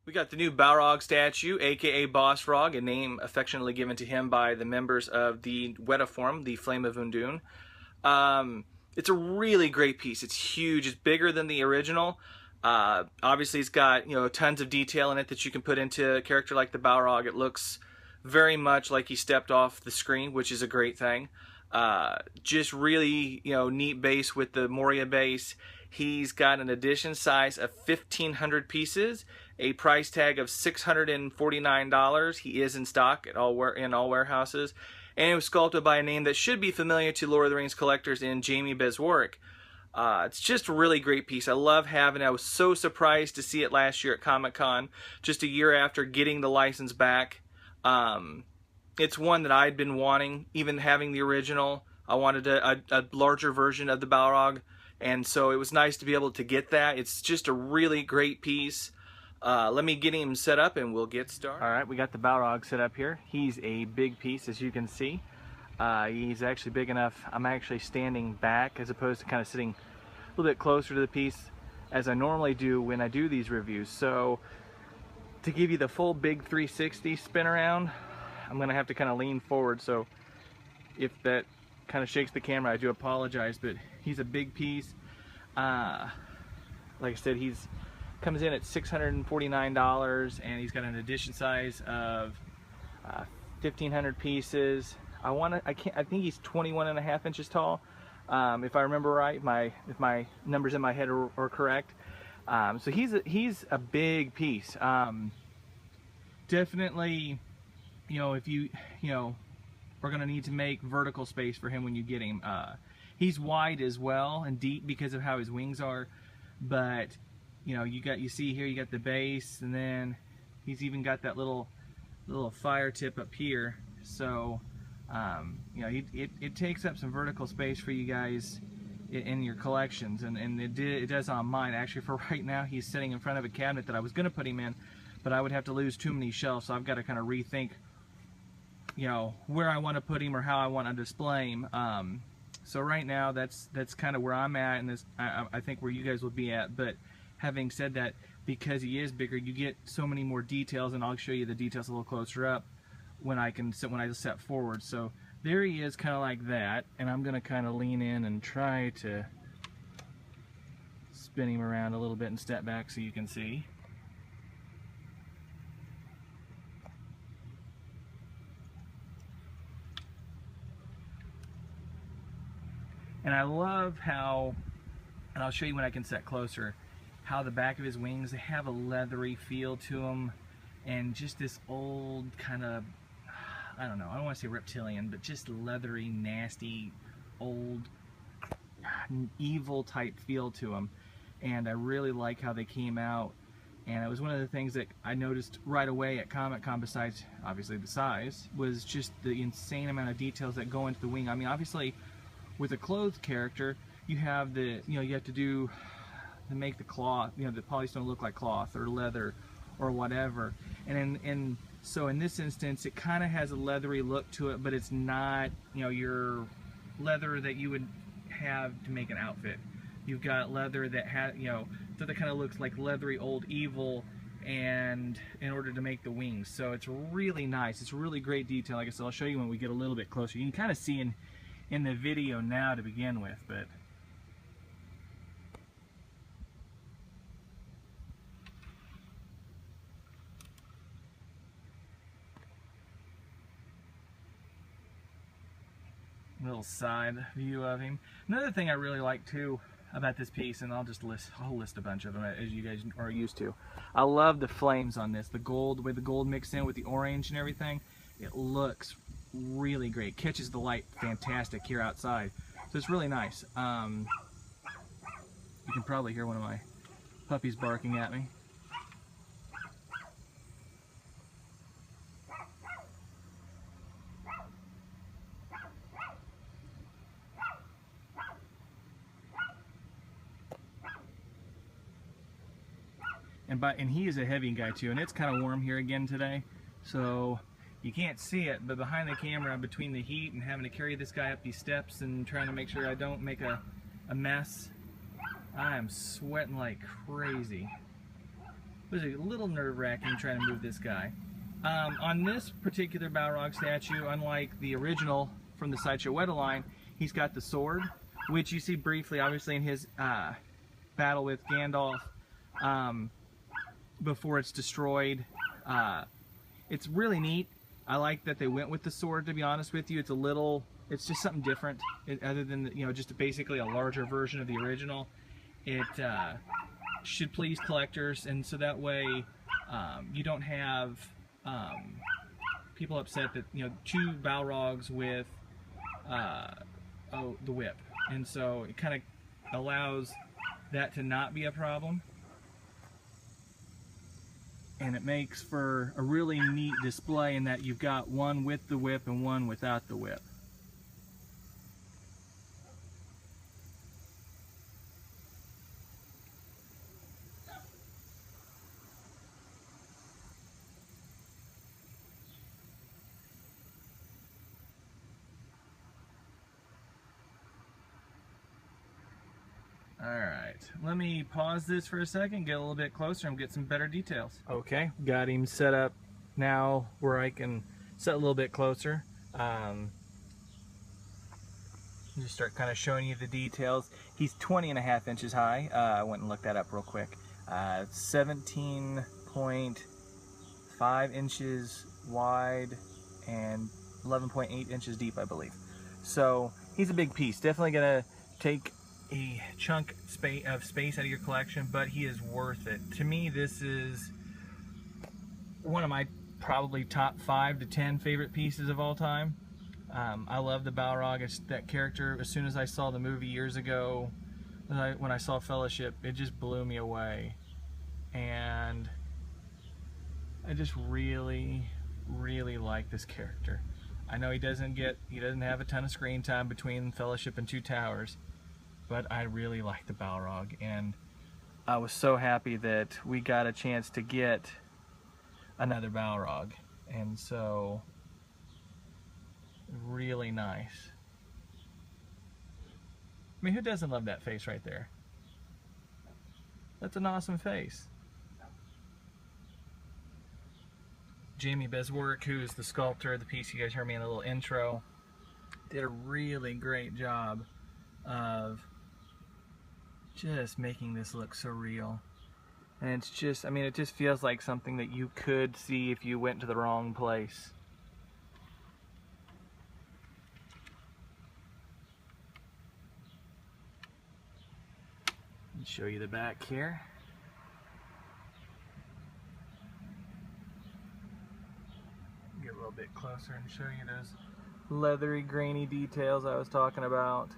We got the new Balrog statue, aka Boss Frog, a name affectionately given to him by the members of the Weta Forum, the Flame of Undune. It's a really great piece. It's huge. It's bigger than the original. Obviously, it's got tons of detail in it that you can put into a character like the Balrog. It looks very much like he stepped off the screen, which is a great thing. Just really neat base with the Moria base. He's got an edition size of 1,500 pieces, a price tag of $649. He is in stock at all warehouses, and it was sculpted by a name that should be familiar to Lord of the Rings collectors in Jamie Beswarwick. It's just a really great piece. I love having it. I was so surprised to see it last year at Comic-Con, just a year after getting the license back. It's one that I'd been wanting, even having the original. I wanted a larger version of the Balrog, and so it was nice to be able to get that. It's just a really great piece. Let me get him set up and we'll get started. Alright, we got the Balrog set up here. He's a big piece, as you can see. He's actually big enough. I'm actually standing back as opposed to kind of sitting a little bit closer to the piece as I normally do when I do these reviews. So to give you the full big 360 spin around, I'm going to have to kind of lean forward. So if that kind of shakes the camera, I do apologize, but he's a big piece. Like I said, he's comes in at $649, and he's got an edition size of 1,500 pieces. I think he's 21.5 inches tall, if I remember right. If my numbers in my head are correct. So he's a big piece. Definitely, if you we're gonna need to make vertical space for him when you get him. He's wide as well and deep because of how his wings are, but you see here you got the base, and then he's even got that little fire tip up here. So it takes up some vertical space for you guys in your collections, and it does on mine. Actually, for right now, he's sitting in front of a cabinet that I was going to put him in, but I would have to lose too many shelves, so I've got to kind of rethink where I want to put him or how I want to display him. So right now that's kind of where I'm at, and I think where you guys will be at. But having said that, because he is bigger, you get so many more details, and I'll show you the details a little closer up when I step forward. So there he is, kind of like that, and I'm going to kind of lean in and try to spin him around a little bit and step back so you can see. And I love how, and I'll show you when I can set closer, how the back of his wings, they have a leathery feel to them, and just this old kind of, I don't know, I don't want to say reptilian, but just leathery, nasty, old, evil type feel to them. And I really like how they came out. And it was one of the things that I noticed right away at Comic-Con, besides obviously the size, was just the insane amount of details that go into the wing. I mean, obviously with a clothed character, you have the, you have to make the cloth, the polystone look like cloth or leather or whatever. And so in this instance, it kind of has a leathery look to it, but it's not, your leather that you would have to make an outfit. You've got leather that has, so that kind of looks like leathery old evil, and in order to make the wings. So it's really nice. It's really great detail. Like I said, I'll show you when we get a little bit closer. You can kind of see in the video now to begin with, but little side view of him. Another thing I really like too about this piece, and I'll list a bunch of them as you guys are used to. I love the flames on this, the gold, the way the gold mixed in with the orange and everything. It looks really great. Catches the light fantastic here outside, so it's really nice. You can probably hear one of my puppies barking at me. And he is a heavy guy too, and it's kind of warm here again today, so you can't see it, but behind the camera, between the heat and having to carry this guy up these steps and trying to make sure I don't make a mess, I am sweating like crazy. was a little nerve-wracking trying to move this guy. On this particular Balrog statue, unlike the original from the Sideshow Weta line, he's got the sword, which you see briefly, obviously, in his battle with Gandalf before it's destroyed. It's really neat. I like that they went with the sword, to be honest with you. It's just something different, other than, you know, just basically a larger version of the original. It should please collectors, and so that way you don't have people upset that, you know, 2 Balrogs with the whip, and so it kind of allows that to not be a problem, and it makes for a really neat display in that you've got one with the whip and one without the whip. Alright, let me pause this for a second, get a little bit closer and get some better details. Okay, got him set up now where I can set a little bit closer. Just start kind of showing you the details. He's 20.5 inches high. I went and looked that up real quick. 17.5 inches wide and 11.8 inches deep, I believe. So he's a big piece. Definitely gonna take a chunk of space out of your collection, but he is worth it. To me, this is one of my probably top 5 to 10 favorite pieces of all time. I love the Balrog. It's that character. As soon as I saw the movie years ago, when I saw Fellowship, it just blew me away, and I just really like this character. I know he doesn't have a ton of screen time between Fellowship and Two Towers, but I really like the Balrog, and I was so happy that we got a chance to get another Balrog, and so really nice. I mean, who doesn't love that face right there? That's an awesome face. Jamie Beswick, who is the sculptor of the piece, you guys heard me in a little intro, did a really great job of just making this look so real. And it's just, I mean, it just feels like something that you could see if you went to the wrong place. Let me show you the back here. Get a little bit closer and show you those leathery, grainy details I was talking about.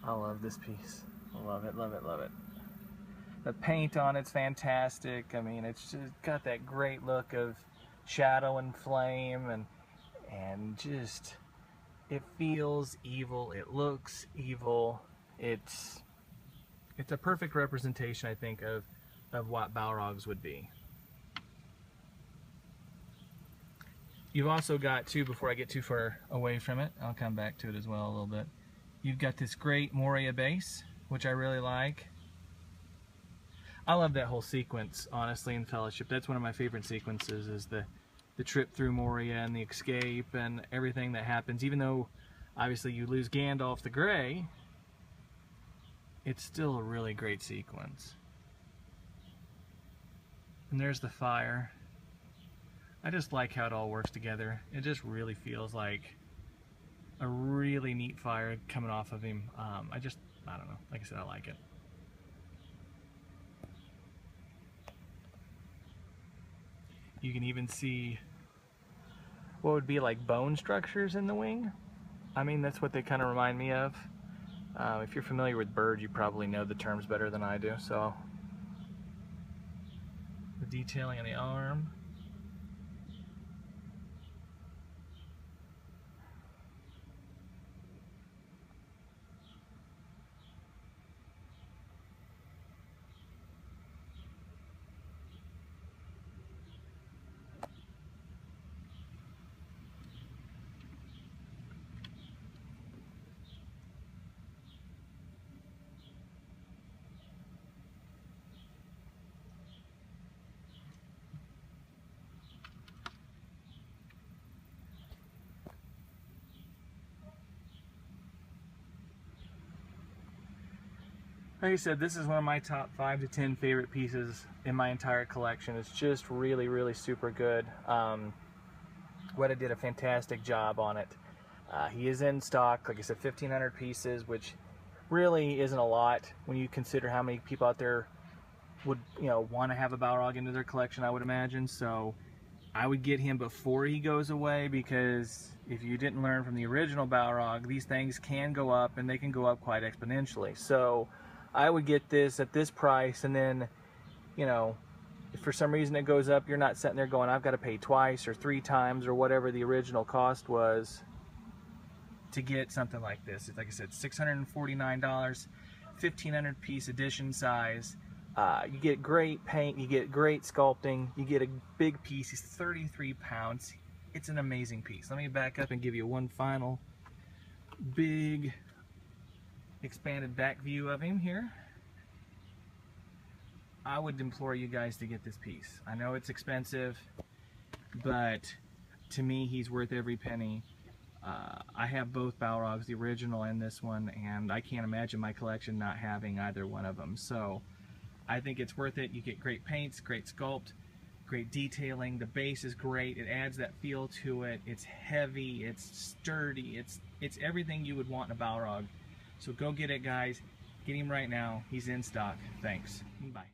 I love this piece. I love it, love it, love it. The paint on it's fantastic. I mean, it's just got that great look of shadow and flame, and just, it feels evil. It looks evil. It's a perfect representation, I think, of what Balrogs would be. You've also got, too, before I get too far away from it, I'll come back to it as well a little bit. You've got this great Moria base, which I really like. I love that whole sequence, honestly, in Fellowship. That's one of my favorite sequences, is the trip through Moria and the escape and everything that happens. Even though, obviously, you lose Gandalf the Grey, it's still a really great sequence. And there's the fire. I just like how it all works together. It just really feels like a really neat fire coming off of him. I don't know. Like I said, I like it. You can even see what would be like bone structures in the wing. I mean, that's what they kind of remind me of. If you're familiar with birds, you probably know the terms better than I do. So, the detailing on the arm. Like I said, this is one of my top 5 to 10 favorite pieces in my entire collection. It's just really, really super good. Weta did a fantastic job on it. He is in stock, like I said, 1,500 pieces, which really isn't a lot when you consider how many people out there would, want to have a Balrog into their collection, I would imagine. So I would get him before he goes away, because if you didn't learn from the original Balrog, these things can go up, and they can go up quite exponentially. So I would get this at this price, and then, if for some reason it goes up, you're not sitting there going, I've got to pay twice or 3 times or whatever the original cost was to get something like this. It's, like I said, $649, 1,500 piece edition size. You get great paint, you get great sculpting, you get a big piece. He's 33 pounds. It's an amazing piece. Let me back up and give you one final big expanded back view of him here. I would implore you guys to get this piece. I know it's expensive, but to me, he's worth every penny. I have both Balrogs, the original and this one, and I can't imagine my collection not having either one of them. So I think it's worth it. You get great paints, great sculpt, great detailing. The base is great. It adds that feel to it. It's heavy, it's sturdy, it's everything you would want in a Balrog. So go get it, guys. Get him right now. He's in stock. Thanks. Bye.